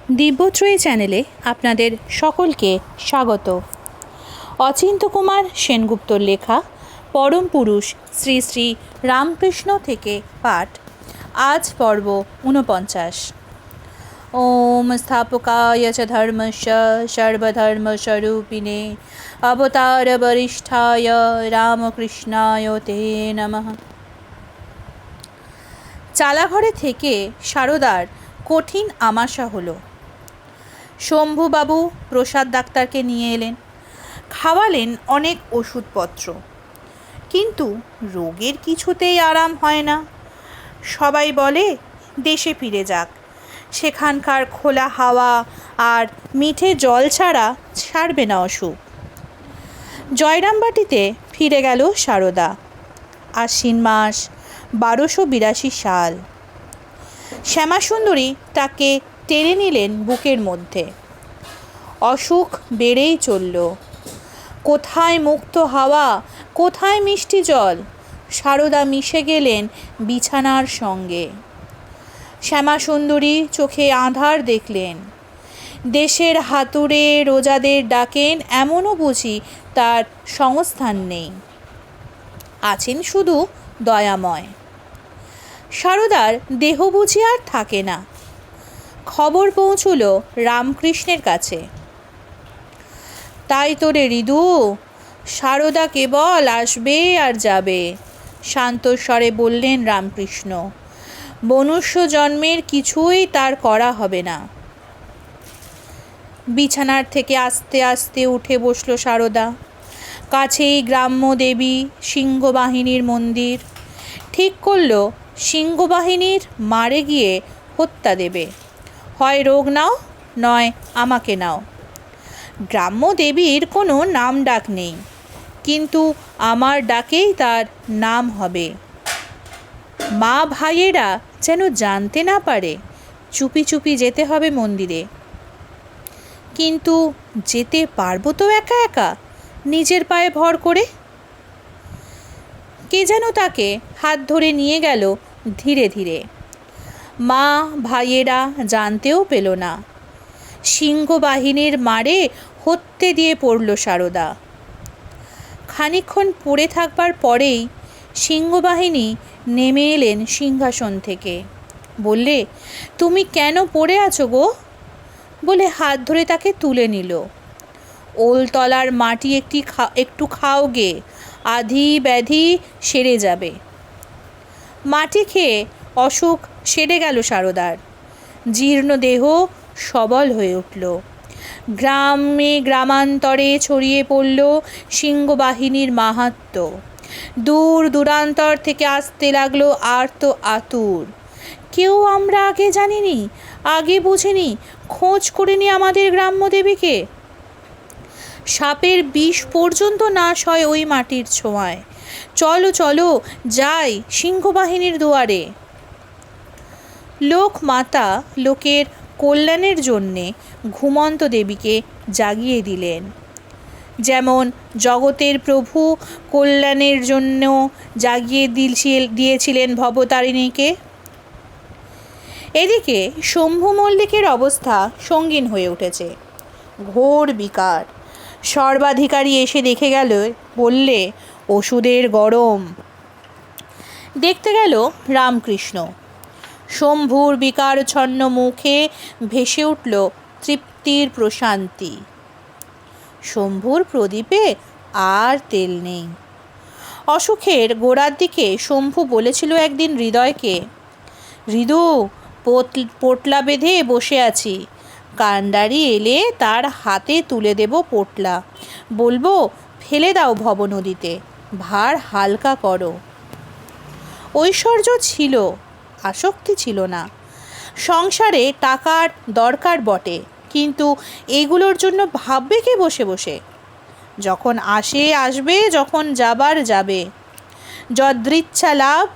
দিব্যত্রয়ী চ্যানেলে আপনাদের সকলকে স্বাগত। অচিন্ত কুমার সেনগুপ্তর লেখা পরম পুরুষ শ্রী শ্রী রামকৃষ্ণ থেকে পাঠ। আজ পর্ব 49। ওম স্থাপকায় চ ধর্মস্য সর্বধর্মস্বরূপিণে অবতার বরিষ্ঠায় রামকৃষ্ণায় তে নমঃ। চালাঘরে থেকে সারদার কঠিন আমাশা হলো। শম্ভুবাবু প্রসাদ ডাক্তারকে নিয়ে এলেন, খাওয়ালেন অনেক ওষুধপত্র, কিন্তু রোগের কিছুতেই আরাম হয় না। সবাই বলে দেশে ফিরে যাক, সেখানকার খোলা হাওয়া আর মিঠে জল ছাড়া ছাড়বে না অসুখ। জয়রামবাটিতে ফিরে গেল সারদা। আশ্বিন মাস 1282 সাল। শ্যামাসুন্দরী তাকে টেনে নিলেন বুকের মধ্যে। অসুখ বেড়েই চলল। কোথায় মুক্ত হাওয়া, কোথায় মিষ্টি জল, সারদা মিশে গেলেন বিছানার সঙ্গে। শ্যামাসুন্দরী চোখে আঁধার দেখলেন। দেশের হাতুড়ে রোজাদের ডাকেন, এমনও বুঝি তার সংস্থান নেই, আছেন শুধু দয়াময়। সারদার দেহ বুঝি আর থাকে না। খবর পৌঁছল রামকৃষ্ণের কাছে। তাই তো রে হৃদু, সারদা কেবল আসবে আর যাবে, শান্ত স্বরে বললেন রামকৃষ্ণ। মনুষ্য জন্মের কিছুই তার করা হবে না। বিছানার থেকে আস্তে আস্তে উঠে বসল সারদা। কাছেই গ্রাম্য দেবী সিংহবাহিনীর মন্দির। ঠিক করল সিংহবাহিনীর মারে গিয়ে হত্যা দেবে। হয় রোগ নাও, নয় আমাকে নাও। গ্রাম্য দেবীর কোনো নাম ডাক নেই, কিন্তু আমার ডাকেই তার নাম হবে। মা ভাইয়েরা যেন জানতে না পারে। চুপি চুপি যেতে হবে মন্দিরে। কিন্তু যেতে পারবো তো একা একা, নিজের পায়ে ভর করে? কে যেন তাকে হাত ধরে নিয়ে গেল ধীরে ধীরে। মা ভাইয়েরা জানতেও পেল না। সিংহবাহিনীর মারে হত্যে দিয়ে পড়ল সারদা। খানিকক্ষণ পড়ে থাকবার পরেই সিংহবাহিনী নেমে এলেন সিংহাসন থেকে। বললে, তুমি কেন পড়ে আছো গো? বলে হাত ধরে তাকে তুলে নিল। ওলতলার মাটি একটু খাও গে, আধি ব্যাধি সেরে যাবে। মাটি খেয়ে অসুখ সেরে গেল সারদার। জীর্ণ দেহ সবল হয়ে উঠল। গ্রামে গ্রামান্তরে ছড়িয়ে পড়ল সিংহবাহিনীর মাহাত্ম্য। দূর দূরান্তর থেকে আসতে লাগলো আর্ত আতুর। কেউ আমরা আগে জানিনি, আগে বুঝিনি, খোঁজ করিনি আমাদের গ্রাম্য দেবীকে। সাপের বিষ পর্যন্ত নাশ হয় ওই মাটির ছোঁয়ায়। চলো চলো যাই সিংহবাহিনীর দুয়ারে। লোক মাতা লোকের কল্যাণের জন্যে ঘুমন্ত দেবীকে জাগিয়ে দিলেন। যেমন জগতের প্রভু কল্যাণের জন্য জাগিয়ে দিয়েছিলেন ভবতারিণীকে। এদিকে শম্ভু মল্লিকের অবস্থা সঙ্গীন হয়ে উঠেছে। ঘোর বিকার। সর্বাধিকারী এসে দেখে গেল, বললে ওষুধের গরম। দেখতে গেল রামকৃষ্ণ। শম্ভুর বিকারচ্ছন্ন মুখে ভেসে উঠল তৃপ্তির প্রশান্তি। শম্ভুর প্রদীপে আর তেল নেই। অসুখের গোড়ার দিকে শম্ভু বলেছিল একদিন হৃদয়কে, হৃদু, পোটলা বেঁধে বসে আছি, কাণ্ডারি এলে তার হাতে তুলে দেব পোটলা, বলবো ফেলে দাও ভব নদীতে, ভার হালকা করো। ঐশ্বর্য ছিল, আসক্তি ছিল না। সংসারে টাকার দরকার বটে, কিন্তু এগুলোর জন্য ভাববে কে বসে বসে? যখন আসবে, যখন যাবার যাবে। যদৃচ্ছা লাভ।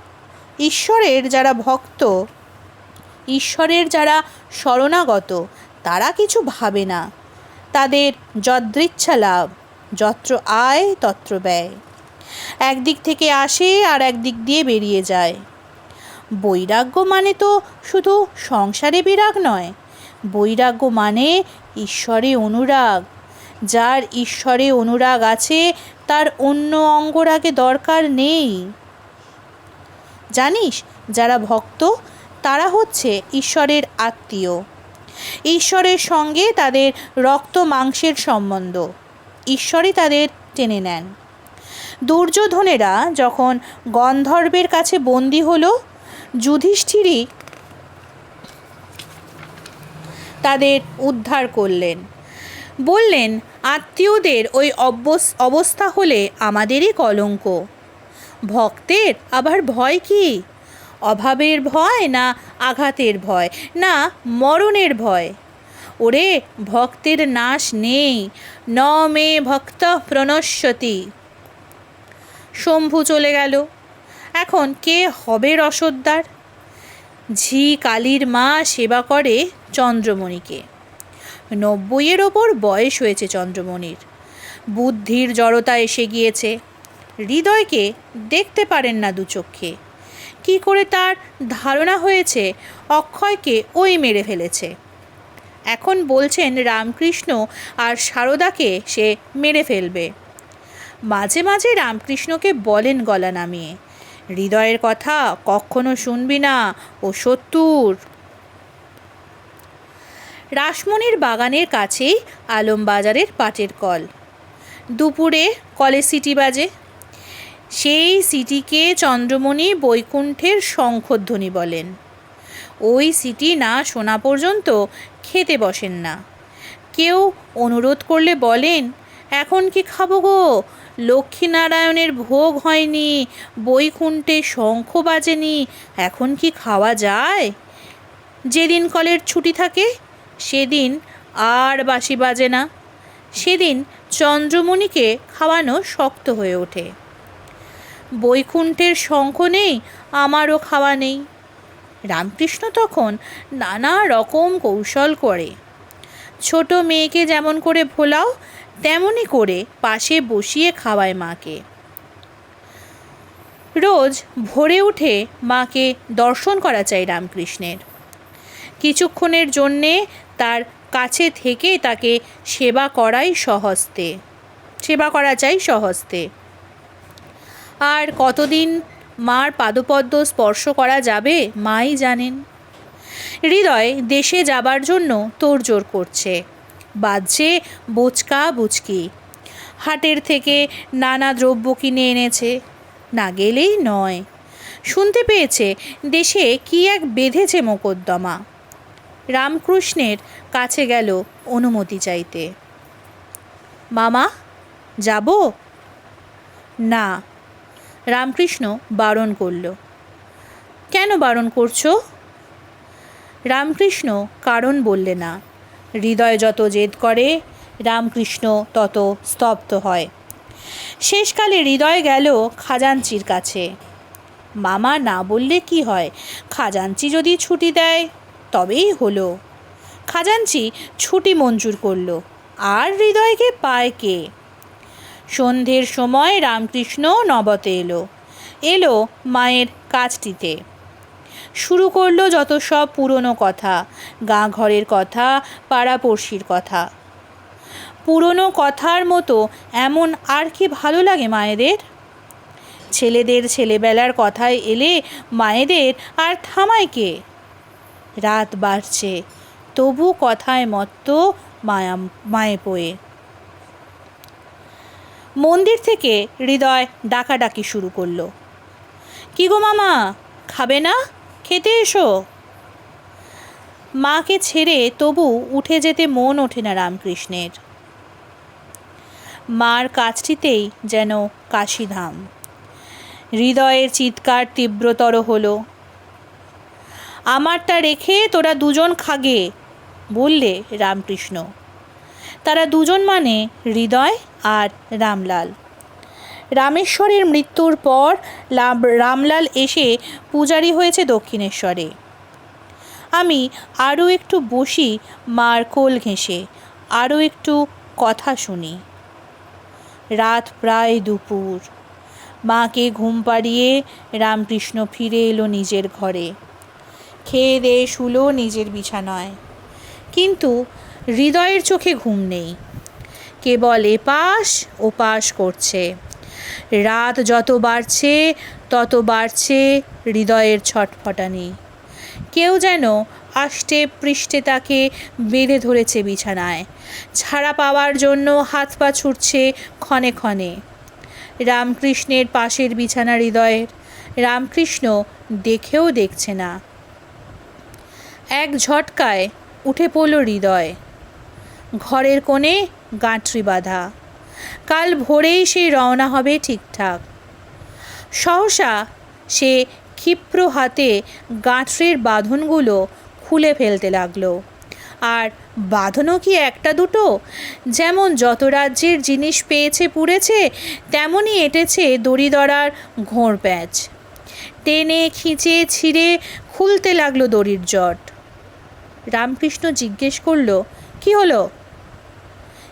ঈশ্বরের যারা ভক্ত, ঈশ্বরের যারা শরণাগত, তারা কিছু ভাবে না। তাদের যদৃচ্ছা লাভ, যত্র আয় তত্র ব্যয়। একদিক থেকে আসে আর একদিক দিয়ে বেরিয়ে যায়। বৈরাগ্য মানে তো শুধু সংসারে বিরাগ নয়, বৈরাগ্য মানে ঈশ্বরে অনুরাগ। যার ঈশ্বরে অনুরাগ আছে তার অন্য অঙ্গরাগে দরকার নেই। জানিস, যারা ভক্ত তারা হচ্ছে ঈশ্বরের আত্মীয়। ঈশ্বরের সঙ্গে তাদের রক্ত মাংসের সম্বন্ধ। ঈশ্বরই তাদের টেনে নেন। দুর্যোধনেরা যখন গন্ধর্বের কাছে বন্দী হলো, যুধিষ্ঠিরই তাদের উদ্ধার করলেন। বললেন, আত্মীয়দের ওই অবস্থা হলে আমাদেরই কলঙ্ক। ভক্তের আবার ভয় কি? অভাবের ভয়, না আঘাতের ভয়, না মরণের ভয়? ওরে, ভক্তের নাশ নেই। ন মে ভক্ত প্রণশ্যতি। শম্ভু চলে গেল। এখন কে হবে রসদ্দার? ঝি কালীর মা সেবা করে চন্দ্রমণিকে। 90-এর ওপর বয়স হয়েছে চন্দ্রমণির। বুদ্ধির জড়তা এসে গিয়েছে। হৃদয়কে দেখতে পারেন না দুচক্ষে। কি করে তার ধারণা হয়েছে অক্ষয়কে ওই মেরে ফেলেছে। এখন বলছেন রামকৃষ্ণ আর সারদাকে সে মেরে ফেলবে। মাঝে মাঝে রামকৃষ্ণকে বলেন গলা নামিয়ে, হৃদয়ের কথা কখনো শুনবি না, ও শত্রুর। রাসমণির বাগানের কাছেই আলমবাজারের পাটের কল। দুপুরে কলে সিটি বাজে। সেই সিটিকে চন্দ্রমণি বৈকুণ্ঠের শঙ্খধ্বনি বলেন। ওই সিটি না শোনা পর্যন্ত খেতে বসেন না। কেউ অনুরোধ করলে বলেন, এখন কি খাবো গো, লক্ষ্মীনারায়ণের ভোগ হয়নি, বৈকুণ্ঠে শঙ্খ বাজেনি, এখন কি খাওয়া যায়? যেদিন কলের ছুটি থাকে সেদিন আর বাঁশি বাজে না। সেদিন চন্দ্রমণিকে খাওয়ানো শক্ত হয়ে ওঠে। বৈকুণ্ঠের শঙ্খ নেই, আমারও খাওয়া নেই। রামকৃষ্ণ তখন নানা রকম কৌশল করে। ছোট মেয়েকে যেমন করে ভোলাও তেমনই করে পাশে বসিয়ে খাওয়ায় মাকে। রোজ ভোরে উঠে মাকে দর্শন করা চাই রামকৃষ্ণের। কিছুক্ষণের জন্যে তার কাছে থেকে তাকে সেবা করা চাই সহস্তে। আর কতদিন মার পাদপদ্ম স্পর্শ করা যাবে মাই জানেন। হৃদয় দেশে যাবার জন্য তোড়জোড় করছে। বাজছে বোচকা বুচকি। হাটের থেকে নানা দ্রব্য কিনে এনেছে। না গেলেই নয়। শুনতে পেয়েছে দেশে কি এক বেঁধেছে মোকদ্দমা। রামকৃষ্ণের কাছে গেল অনুমতি চাইতে। মামা, যাব? না, রামকৃষ্ণ বারণ করল। কেন বারণ করছো? রামকৃষ্ণ কারণ বললে না। হৃদয় যত জেদ করে রামকৃষ্ণ তত স্তব্ধ হয়। শেষকালে হৃদয় গেল খাজাঞ্চির কাছে। মামা না বললে কি হয়, খাজাঞ্চি যদি ছুটি দেয় তবেই হলো। খাজাঞ্চি ছুটি মঞ্জুর করলো। আর হৃদয়কে পায় কে? সন্ধ্যের সময় রামকৃষ্ণ নবতে এলো মায়ের কাজটিতে। শুরু করলো যত সব পুরনো কথা, গাঁ ঘরের কথা, পাড়াপড়শির কথা। পুরনো কথার মতো এমন আর কি ভালো লাগে মায়েদের? ছেলেদের ছেলেবেলার কথায় এলে মায়েদের আর থামায় কে? রাত বাড়ছে, তবু কথায় মত্ত মায়ে পোয়ে। মন্দির থেকে হৃদয় ডাকাডাকি শুরু করলো, কি গো মামা, খাবে না? খেতে এসো। মাকে ছেড়ে তবু উঠে যেতে মন ওঠে না রামকৃষ্ণের। মার কাছটিতেই যেন কাশীধাম। হৃদয়ের চিৎকার তীব্রতর হলো, আমারটা রেখে তোরা দুজন খাগে, বললে রামকৃষ্ণ। তারা দুজন মানে হৃদয় আর রামলাল। রামেশ্বরের মৃত্যুর পর রামলাল এসে পূজারি হয়েছে দক্ষিণেশ্বরে। আমি আরও একটু বসি মার কোল ঘেঁষে, আরও একটু কথা শুনি। রাত প্রায় দুপুর। মাকে ঘুম পাড়িয়ে রামকৃষ্ণ ফিরে এলো নিজের ঘরে। খেয়ে দেয়ে শুলো নিজের বিছানায়। কিন্তু হৃদয়ের চোখে ঘুম নেই, কেবল এপাশ ওপাশ করছে। রাত যত বাড়ছে তত বাড়ছে হৃদয়ের ছটফটানি। কেউ যেন আষ্টে পৃষ্ঠে তাকে বেঁধে ধরেছে বিছানায়, ছাড়া পাওয়ার জন্য হাত পা ছুটছে ক্ষণে ক্ষণে। রামকৃষ্ণের পাশের বিছানা হৃদয়ের, রামকৃষ্ণ দেখেও দেখছে না। এক ঝটকায় উঠে পড়ল হৃদয়। ঘরের কোণে গাঁটরি বাঁধা, কাল ভোরেই সে রওনা হবে ঠিকঠাক। সহসা সে ক্ষিপ্র হাতে গাঁটরির বাঁধনগুলো খুলে ফেলতে লাগলো। আর বাঁধনও কি একটা দুটো, যেমন যত রাজ্যের জিনিস পেয়েছে পুড়েছে, তেমনই এঁটেছে দড়িদড়ার ঘোর প্যাঁচ। টেনে খিঁচে ছিঁড়ে খুলতে লাগলো দড়ির জট। রামকৃষ্ণ জিজ্ঞেস করল, কি হলো?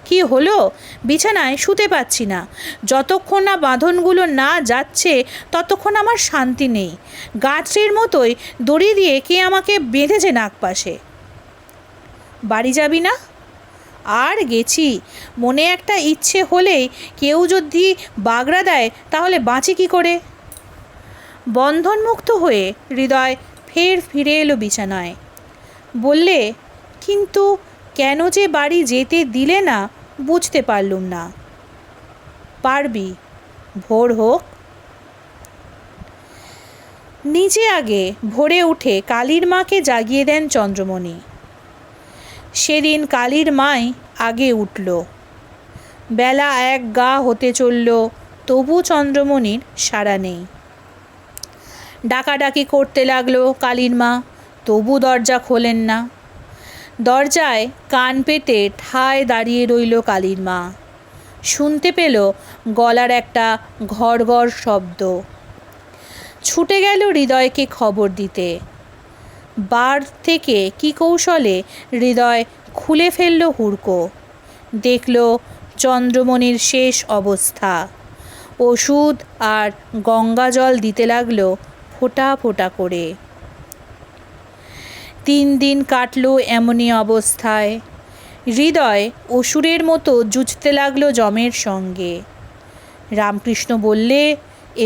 কি হলো? বিছানায় শুতে পাচ্ছি না। যতক্ষণ না বাঁধনগুলো না যাচ্ছে ততক্ষণ আমার শান্তি নেই। গাঁটরির মতোই দড়ি দিয়ে কে আমাকে বেঁধেছে নাগপাশে। বাড়ি যাবি না? আর গেছি। মনে একটা ইচ্ছে হলেই কেউ যদি বাগড়া দেয় তাহলে বাঁচি কি করে? বন্ধনমুক্ত হয়ে হৃদয় ফের ফিরে এলো বিছানায়। বললে, কিন্তু কেন যে বাড়ি যেতে দিলে না বুঝতে পারলুম না। পারবি, ভোর হোক। নিজে আগে ভোরে উঠে কালীর মাকে জাগিয়ে দেন চন্দ্রমণি। সেদিন কালীর মাই আগে উঠল। বেলা এক গা হতে চলল, তবু চন্দ্রমণির সাড়া নেই। ডাকাডাকি করতে লাগলো কালীর মা, তবু দরজা খোলেন না। দরজায় কান পেতে ঠায় দাঁড়িয়ে রইল কালীর মা। শুনতে পেল গলার একটা ঘড়ঘড় শব্দ। ছুটে গেল হৃদয়কে খবর দিতে। বার থেকে কি কৌশলে হৃদয় খুলে ফেলল হুড়কো। দেখল চন্দ্রমণির শেষ অবস্থা। ওষুধ আর গঙ্গা জল দিতে লাগলো ফোঁটা ফোঁটা করে। 3 দিন কাটল এমনই অবস্থায়। হৃদয় অসুরের মতো যুঝতে লাগলো যমের সঙ্গে। রামকৃষ্ণ বললে,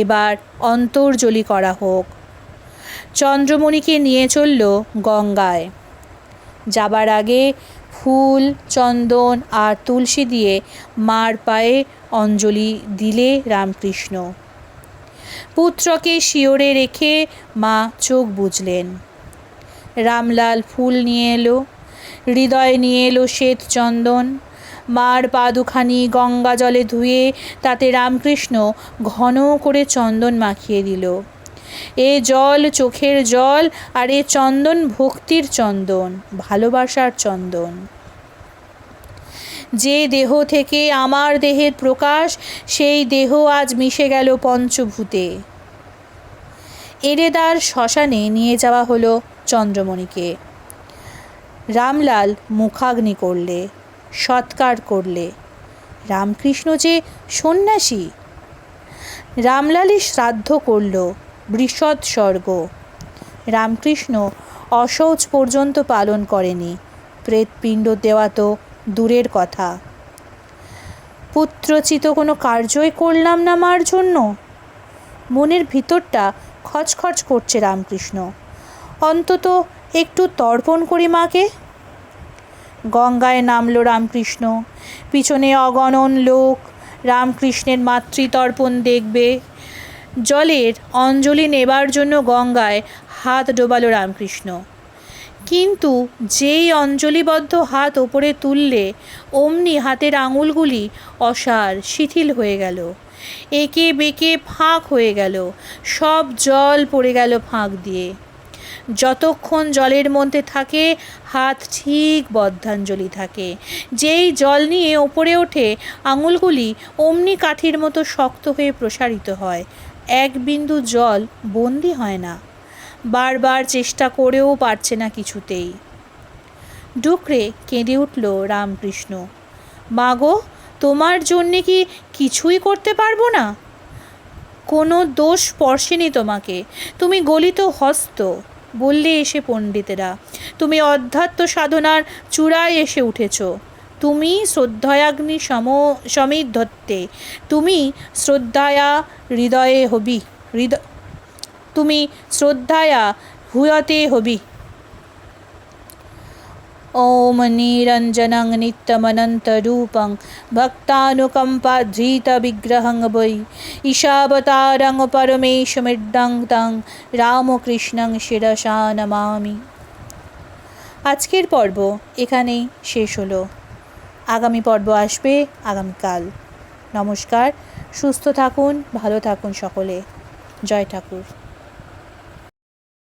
এবার অন্তর্জলি করা হোক। চন্দ্রমণিকে নিয়ে চলল গঙ্গায়। যাবার আগে ফুল, চন্দন আর তুলসী দিয়ে মার পায়ে অঞ্জলি দিলে রামকৃষ্ণ। পুত্রকে শিয়রে রেখে মা চোখ বুজলেন। রামলাল ফুল নিয়ে এলো, হৃদয় নিয়ে এলো শ্বেত চন্দন। মার পা দুখানি গঙ্গা জলে ধুয়ে তাতে রামকৃষ্ণ ঘন করে চন্দন মাখিয়ে দিল। এ জল চোখের জল, আর এ চন্দন ভক্তির চন্দন, ভালোবাসার চন্দন। যে দেহ থেকে আমার দেহের প্রকাশ, সেই দেহ আজ মিশে গেল পঞ্চভূতে। এরেদার শ্মশানে নিয়ে যাওয়া হলো চন্দ্রমণিকে। রামলাল মুখাগ্নি করলে, সৎকার করলে। রামকৃষ্ণ যে সন্ন্যাসী। রামলালই শ্রাদ্ধ করল, বৃষৎ স্বর্গ। রামকৃষ্ণ অশৌচ পর্যন্ত পালন করেনি। প্রেতপিণ্ড দেওয়া তো দূরের কথা। পুত্রচিত কোনো কার্যই করলাম না মার জন্য। মনের ভিতরটা খচখচ করছে রামকৃষ্ণ। অন্তত একটু তর্পণ করি মাকে। গঙ্গায় নামল রামকৃষ্ণ। পিছনে অগণন লোক রামকৃষ্ণের মাতৃতর্পণ দেখবে। জলের অঞ্জলি নেবার জন্য গঙ্গায় হাত ডোবালো রামকৃষ্ণ। কিন্তু যেই অঞ্জলিবদ্ধ হাত ওপরে তুললে, অমনি হাতের আঙুলগুলি অসাড় শিথিল হয়ে গেল। একে বেঁকে ফাঁক হয়ে গেল। সব জল পড়ে গেল ফাঁক দিয়ে। যতক্ষণ জলের মধ্যে থাকে হাত ঠিক বদ্ধাঞ্জলি থাকে। যেই জল নিয়ে ওপরে ওঠে, আঙুলগুলি অমনি কাঠির মতো শক্ত হয়ে প্রসারিত হয়। এক বিন্দু জল বন্দি হয় না। বারবার চেষ্টা করেও পারছে না কিছুতেই। ডুকরে কেঁদে উঠল রামকৃষ্ণ। মাগো, তোমার জন্যে কি কিছুই করতে পারবো না? কোনো দোষ স্পর্শেনি তোমাকে, তুমি গলিত হস্ত। বললে এসে পণ্ডিতেরা, তুমি অধ্যাত্ম সাধনার চূড়ায় এসে উঠেছ। তুমি শ্রদ্ধায়াগ্নি সমিধত্তে, তুমি শ্রদ্ধায়া হৃদয়ে হবি, তুমি শ্রদ্ধায়া হুয়তে হবি। ওম নিরঞ্জনং নিত্যমনন্তরূপং ভক্তানুকম্পাধৃত বিগ্রহং বৈ ঈশাবতারং পরমেশমিড্ডং তং রামকৃষ্ণং শিরসা নমামি। আজকের পর্ব এখানেই শেষ হলো। আগামী পর্ব আসবে আগামীকাল। নমস্কার, সুস্থ থাকুন, ভালো থাকুন সকলে। জয় ঠাকুর।